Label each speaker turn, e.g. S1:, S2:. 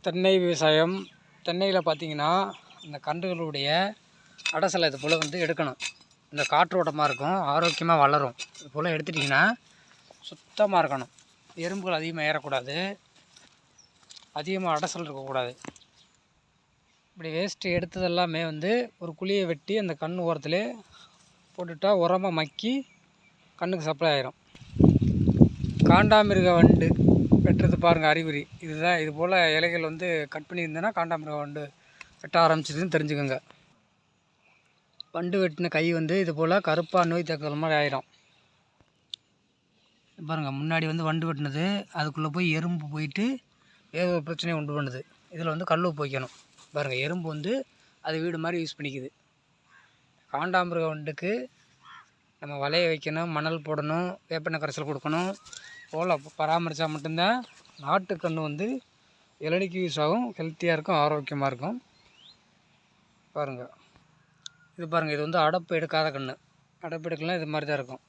S1: தென்னை விவசாயம். தென்னையில் பார்த்திங்கன்னா இந்த கன்றுகளுடைய அடசலை இது போல் வந்து எடுக்கணும். இந்த காற்றோட்டமாக இருக்கும், ஆரோக்கியமாக வளரும். இது போல் எடுத்துட்டிங்கன்னா சுத்தமாக இருக்கணும். எறும்புகள் அதிகமாக ஏறக்கூடாது, அதிகமாக அடசல் இருக்கக்கூடாது. இப்படி வேஸ்ட்டு எடுத்ததெல்லாமே வந்து ஒரு குழியை வெட்டி அந்த கண் ஓரத்தில் போட்டுட்டா உரமாக மக்கி கண்ணுக்கு சப்ளை ஆயிரும். காண்டாமிருக வண்டு வெட்டுறது பாருங்கள் அறிகுறி இதுதான். இது போல் இலைகள் வந்து கட் பண்ணியிருந்தேன்னா காண்டாமிருக வண்டு வெட்ட ஆரம்பிச்சிதுன்னு தெரிஞ்சுக்கோங்க. வண்டு வெட்டின கை வந்து இது போல் கருப்பாக நோய் தாக்குதல் மாதிரி ஆயிரும். பாருங்கள், முன்னாடி வந்து வண்டு வெட்டினது, அதுக்குள்ளே போய் எறும்பு போயிட்டு ஏதோ ஒரு பிரச்சனையை உண்டு பண்ணுது. இதில் வந்து கல் உப்பு வைக்கணும். பாருங்கள், எறும்பு வந்து அது வீடு மாதிரி யூஸ் பண்ணிக்குது. காண்டாமிருக வண்டுக்கு நம்ம வலையை வைக்கணும், மணல் போடணும், வேப்பெண்ணெய் கரைசல் கொடுக்கணும் போல் பராமரித்தா மட்டும்தான் நாட்டுக்கன்று வந்து இளநிக்கு யூஸ் ஆகும், ஹெல்த்தியாக இருக்கும், ஆரோக்கியமாக இருக்கும். பாருங்கள், இது பாருங்கள், இது வந்து அடப்பு எடுக்காத கன்று. அடப்பு எடுக்கலாம் இது மாதிரி தான் இருக்கும்.